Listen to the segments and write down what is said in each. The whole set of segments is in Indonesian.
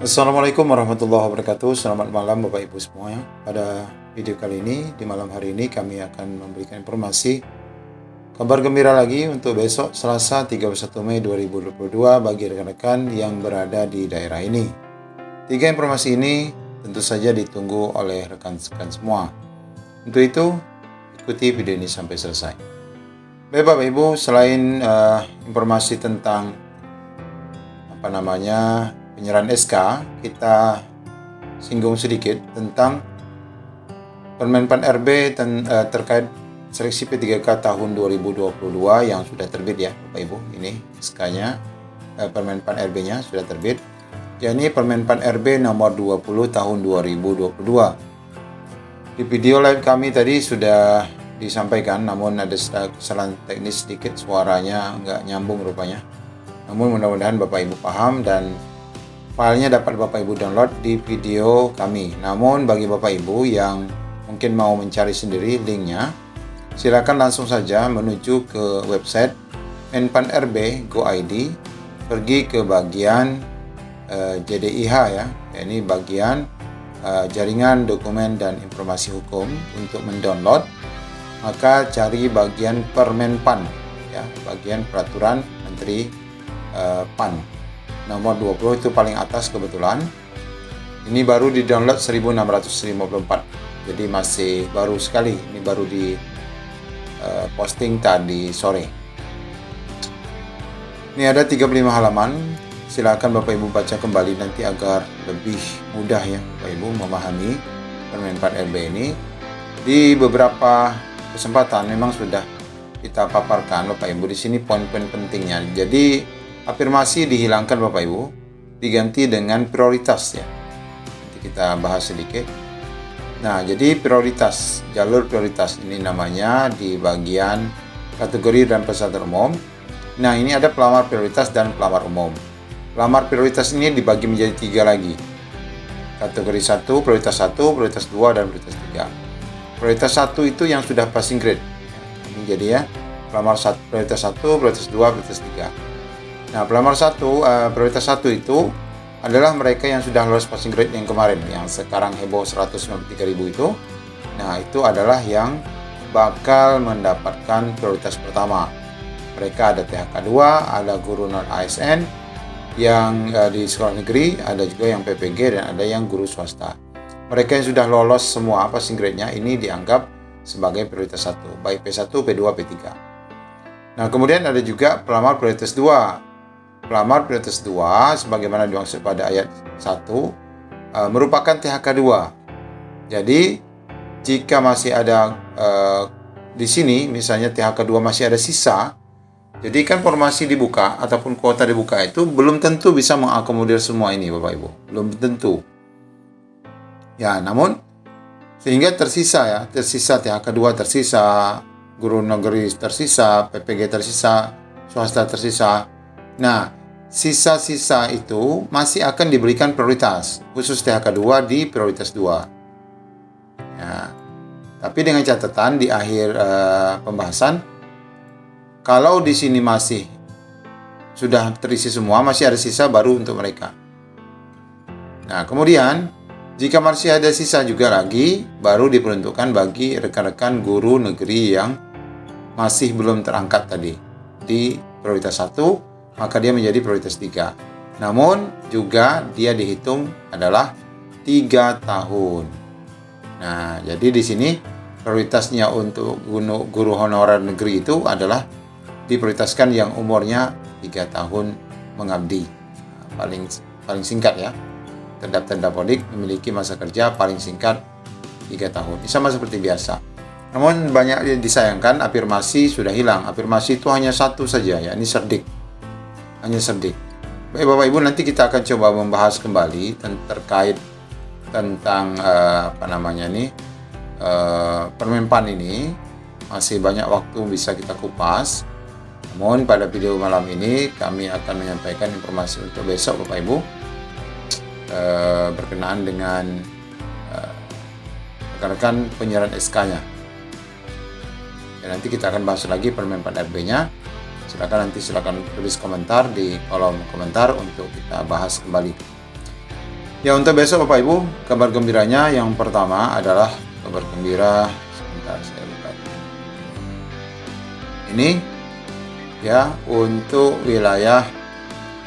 Assalamualaikum warahmatullahi wabarakatuh. Selamat malam Bapak Ibu semua. Pada video kali ini, di malam hari ini kami akan memberikan informasi kabar gembira lagi untuk besok Selasa 31 Mei 2022 bagi rekan-rekan yang berada di daerah ini. 3 informasi ini tentu saja ditunggu oleh rekan-rekan semua. Untuk itu, ikuti video ini sampai selesai. Baik Bapak Ibu, selain informasi tentang penyerahan SK, kita singgung sedikit tentang Permenpan RB terkait seleksi P3K tahun 2022 yang sudah terbit ya Bapak Ibu. Ini SK-nya, Permenpan RB-nya sudah terbit. Jadi Permenpan RB nomor 20 tahun 2022. Di video live kami tadi sudah disampaikan, namun ada kesalahan teknis sedikit, suaranya nggak nyambung rupanya. Namun mudah-mudahan Bapak Ibu paham dan filenya dapat Bapak Ibu download di video kami. Namun bagi Bapak Ibu yang mungkin mau mencari sendiri linknya, silakan langsung saja menuju ke website Menpan RB Go ID, pergi ke bagian JDIH ya, ini bagian jaringan dokumen dan informasi hukum. Untuk mendownload maka cari bagian Permenpan ya, bagian peraturan Menteri PAN nomor 20 itu paling atas kebetulan. Ini baru di-download 1654. Jadi masih baru sekali. Ini baru di posting tadi sore. Ini ada 35 halaman. Silakan Bapak Ibu baca kembali nanti agar lebih mudah ya Bapak Ibu memahami Permenpan RB ini. Di beberapa kesempatan memang sudah kita paparkan Bapak Ibu di sini poin-poin pentingnya. Jadi afirmasi dihilangkan Bapak Ibu, diganti dengan prioritas ya. Nanti kita bahas sedikit. Nah, jadi prioritas, jalur prioritas ini namanya di bagian kategori dan peserta umum. Nah, ini ada pelamar prioritas dan pelamar umum. Pelamar prioritas ini dibagi menjadi 3 lagi. Kategori 1, prioritas 1, prioritas 2, dan prioritas 3. Prioritas 1 itu yang sudah passing grade. Ini jadi ya, pelamar prioritas 1, prioritas 2, prioritas 3. Nah, pelamar prioritas 1 itu adalah mereka yang sudah lolos passing grade yang kemarin, yang sekarang heboh 193.000 itu. Nah, itu adalah yang bakal mendapatkan prioritas pertama. Mereka ada THK 2, ada guru non ASN yang di sekolah negeri, ada juga yang PPG, dan ada yang guru swasta. Mereka yang sudah lolos semua passing grade-nya ini dianggap sebagai prioritas 1, baik P1, P2, P3. Nah, kemudian ada juga pelamar prioritas 2. Pelamar prioritas 2 sebagaimana dimaksud pada ayat 1 merupakan THK 2. Jadi jika masih ada di sini misalnya THK 2 masih ada sisa, jadi kan formasi dibuka ataupun kuota dibuka itu belum tentu bisa mengakomodir semua ini Bapak Ibu. Belum tentu. Ya, namun sehingga tersisa THK 2 tersisa, guru negeri tersisa, PPG tersisa, swasta tersisa. Nah, sisa-sisa itu masih akan diberikan prioritas, khusus THK 2 di prioritas 2. Ya, tapi dengan catatan di akhir pembahasan, kalau di sini masih sudah terisi semua, masih ada sisa baru untuk mereka. Nah, kemudian jika masih ada sisa juga lagi, baru diperuntukkan bagi rekan-rekan guru negeri yang masih belum terangkat tadi di prioritas 1, maka dia menjadi prioritas 3. Namun juga dia dihitung adalah 3 tahun. Nah, jadi di sini prioritasnya untuk guru honorer negeri itu adalah diprioritaskan yang umurnya 3 tahun mengabdi. Nah, paling singkat ya. Terdaftar Dapodik memiliki masa kerja paling singkat 3 tahun. Ini sama seperti biasa. Namun banyak disayangkan afirmasi sudah hilang. Afirmasi itu hanya satu saja ya, ini serdik. Hanya serdik. Baik Bapak Ibu, nanti kita akan coba membahas kembali terkait tentang Permenpan ini. Masih banyak waktu bisa kita kupas. Namun pada video malam ini kami akan menyampaikan informasi untuk besok Bapak Ibu berkenaan dengan rekan-rekan penyerahan SK-nya. Ya, nanti kita akan bahas lagi Permenpan RB-nya. Silakan tulis komentar di kolom komentar untuk kita bahas kembali. Ya, untuk besok Bapak Ibu, kabar gembiranya yang pertama adalah kabar gembira. Sebentar saya buka. Ini ya untuk wilayah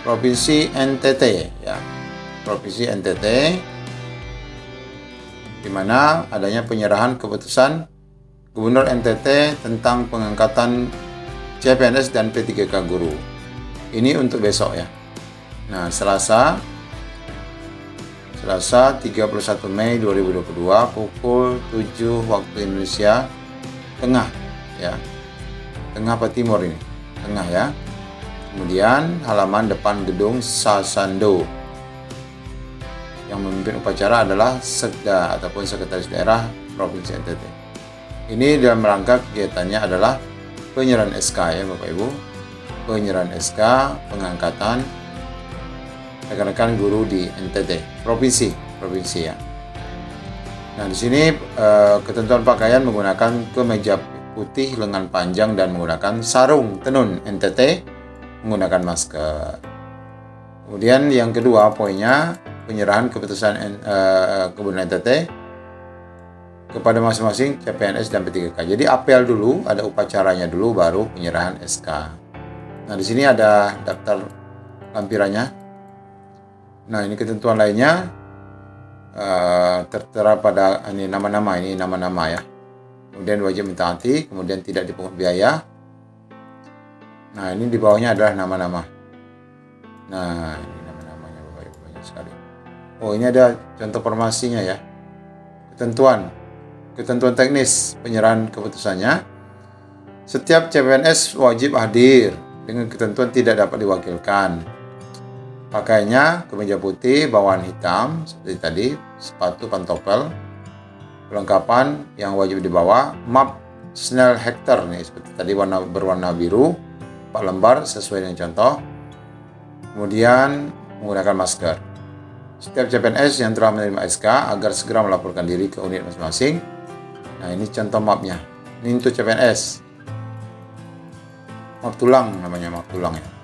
Provinsi NTT ya. Provinsi NTT, di mana adanya penyerahan keputusan Gubernur NTT tentang pengangkatan CPNS dan P3K guru. Ini untuk besok ya. Nah, Selasa 31 Mei 2022 pukul 7 waktu Indonesia Tengah ya. Tengah apa timur ini? Tengah ya. Kemudian halaman depan gedung Sasando. Yang memimpin upacara adalah Sekda ataupun Sekretaris Daerah Provinsi NTT. Ini dalam rangka kegiatannya adalah penyerahan SK ya Bapak Ibu. Penyerahan SK pengangkatan rekan-rekan guru di NTT provinsi ya. Nah, di sini ketentuan pakaian menggunakan kemeja putih lengan panjang dan menggunakan sarung tenun NTT, menggunakan masker. Kemudian yang kedua poinnya penyerahan keputusan Gubernur NTT kepada masing-masing CPNS dan P3K. Jadi apel dulu, ada upacaranya dulu baru penyerahan SK. Nah, di sini ada daftar lampirannya. Nah, ini ketentuan lainnya tertera pada ini nama-nama ya. Kemudian wajib mentaati, kemudian tidak dipungut biaya. Nah, ini di bawahnya adalah nama-nama. Nah, ini nama-namanya Bapak Ibu banyak sekali. Oh, ini ada contoh formasinya ya. Ketentuan teknis penyerahan keputusannya. Setiap CPNS wajib hadir dengan ketentuan tidak dapat diwakilkan. Pakaiannya kemeja putih, bawahan hitam seperti tadi, sepatu pantofel. Perlengkapan yang wajib dibawa, map Snell Hector nih seperti tadi berwarna biru, 4 lembar sesuai dengan contoh. Kemudian menggunakan masker. Setiap CPNS yang telah menerima SK agar segera melaporkan diri ke unit masing-masing. Nah, ini contoh mapnya. Ini untuk CPNS. Map tulang namanya, map tulang ya.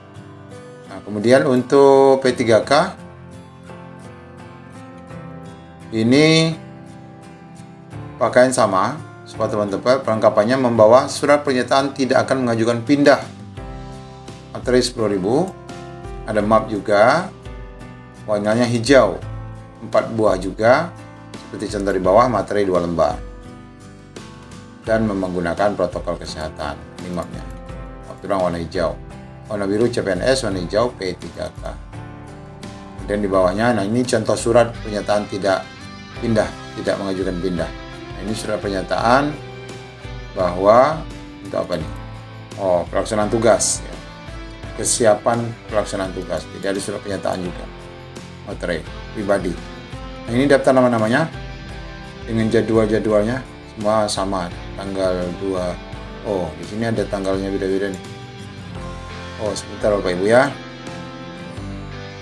Nah, kemudian untuk P3K ini pakaian sama, sepatu pantofel, perlengkapannya membawa surat pernyataan tidak akan mengajukan pindah. Materai 10.000, ada map juga, warnanya hijau, 4 buah juga, seperti contoh di bawah, materai 2 lembar. Dan menggunakan protokol kesehatan, ini mapnya. Map tulang warna hijau. Warna biru CPNS, warna hijau P3K. Dan di bawahnya, nah ini contoh surat pernyataan tidak mengajukan pindah. Nah, ini surat pernyataan bahwa untuk apa nih? Oh, pelaksanaan tugas. Ya. Kesiapan pelaksanaan tugas. Jadi ada surat pernyataan juga. Materai pribadi. Nah, ini daftar nama-namanya dengan jadwal-jadwalnya semua sama. Tanggal 2. Oh, di sini ada tanggalnya beda-beda nih. Oh, sebentar Bapak Ibu ya.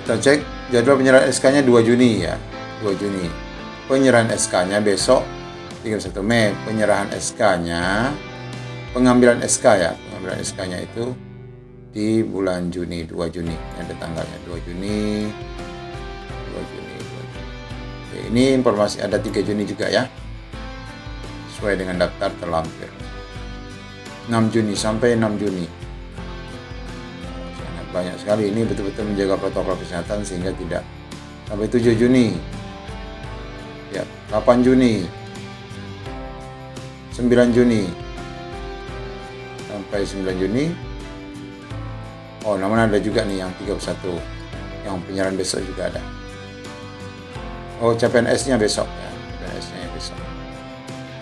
Kita cek jadwal penyerahan SK-nya 2 Juni ya. 2 Juni. Penyerahan SK-nya besok 31 Mei. Penyerahan SK-nya, pengambilan SK ya. Pengambilan SK-nya itu di bulan Juni, 2 Juni. Ada tanggalnya 2 Juni. Oke, ini informasi ada 3 Juni juga ya. Sesuai dengan daftar terlampir. 6 Juni sampai 6 Juni. Banyak sekali, ini betul-betul menjaga protokol kesehatan sehingga tidak sampai 7 Juni ya, 8 Juni 9 Juni sampai 9 Juni. Oh, namun ada juga nih yang 31 yang penyerahan besok juga ada. Oh, CPNS-nya besok ya, CPNS-nya besok.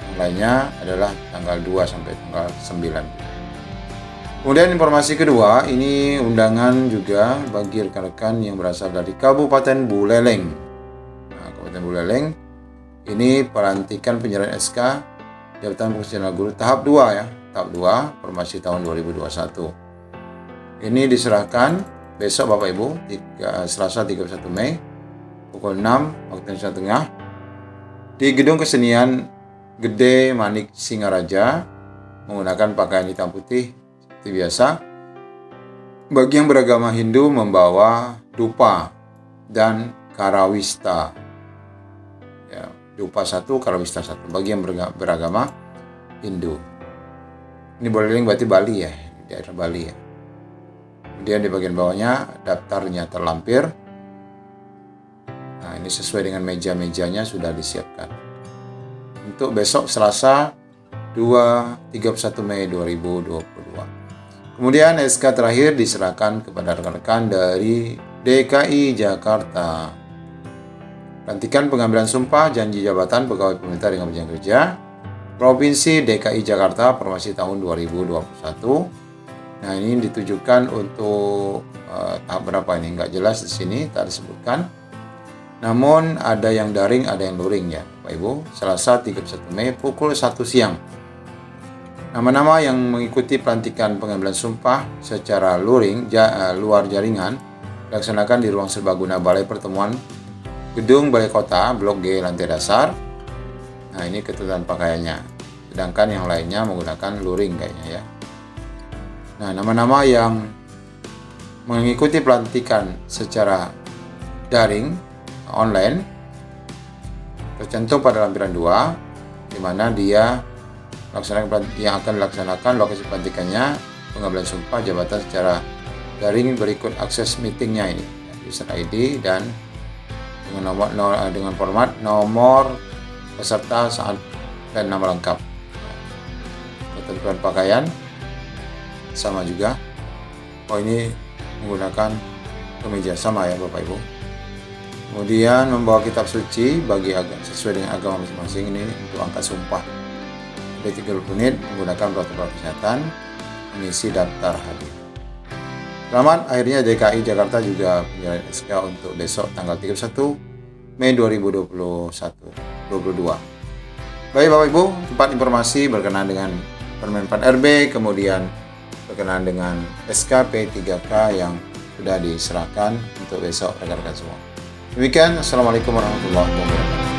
Yang lainnya adalah tanggal 2 sampai tanggal 9. Kemudian informasi kedua, ini undangan juga bagi rekan-rekan yang berasal dari Kabupaten Buleleng. Nah, Kabupaten Buleleng ini pelantikan penyerahan SK Jabatan Fungsional Guru tahap 2 ya, tahap 2 formasi tahun 2021. Ini diserahkan besok Bapak Ibu, Selasa 31 Mei pukul 6 waktu Indonesia Tengah di Gedung Kesenian Gede Manik Singaraja menggunakan pakaian hitam putih seperti biasa. Bagi yang beragama Hindu membawa dupa dan karawista. Dupa 1, Karawisata 1 bagi yang beragama Hindu. Ini Boleling berarti Bali ya, daerah Bali ya. Kemudian di bagian bawahnya daftarnya terlampir. Nah, ini sesuai dengan meja-mejanya sudah disiapkan. Untuk besok Selasa 31 Mei 2022. Kemudian SK terakhir diserahkan kepada rekan-rekan dari DKI Jakarta. Pelantikan pengambilan sumpah janji jabatan pegawai pemerintah dengan jenjang kerja Provinsi DKI Jakarta Promasi tahun 2021. Nah, ini ditujukan untuk tahap berapa ini nggak jelas di sini, tak disebutkan. Namun ada yang daring, ada yang luring ya, Bapak Ibu. Selasa 31 Mei pukul 1 siang. Nama-nama yang mengikuti pelantikan pengambilan sumpah secara luring luar jaringan dilaksanakan di ruang serbaguna Balai Pertemuan Gedung Balai Kota Blok G lantai dasar. Nah, ini ketentuan pakaiannya. Sedangkan yang lainnya menggunakan luring kayaknya ya. Nah, nama-nama yang mengikuti pelantikan secara daring online tercantum pada lampiran 2, di mana dia yang akan dilaksanakan lokasi pelantikannya pengambilan sumpah jabatan secara daring berikut akses meetingnya ini, user ID dan dengan format nomor peserta saat dan nama lengkap. Ketentuan pakaian sama juga. Oh, ini menggunakan kemeja sama ya Bapak Ibu. Kemudian membawa kitab suci bagi sesuai dengan agama masing-masing, ini untuk angkat sumpah. Ada 30 menit menggunakan protokol kesehatan, mengisi daftar hadir. Selamat, akhirnya DKI Jakarta juga menyerahkan SK untuk besok tanggal 31 Mei 2022. Baik Bapak Ibu, tempat informasi berkenaan dengan Permen Pan RB, kemudian berkenaan dengan SKP 3K yang sudah diserahkan untuk besok rekan-rekan semua. Demikian, Assalamualaikum warahmatullahi wabarakatuh.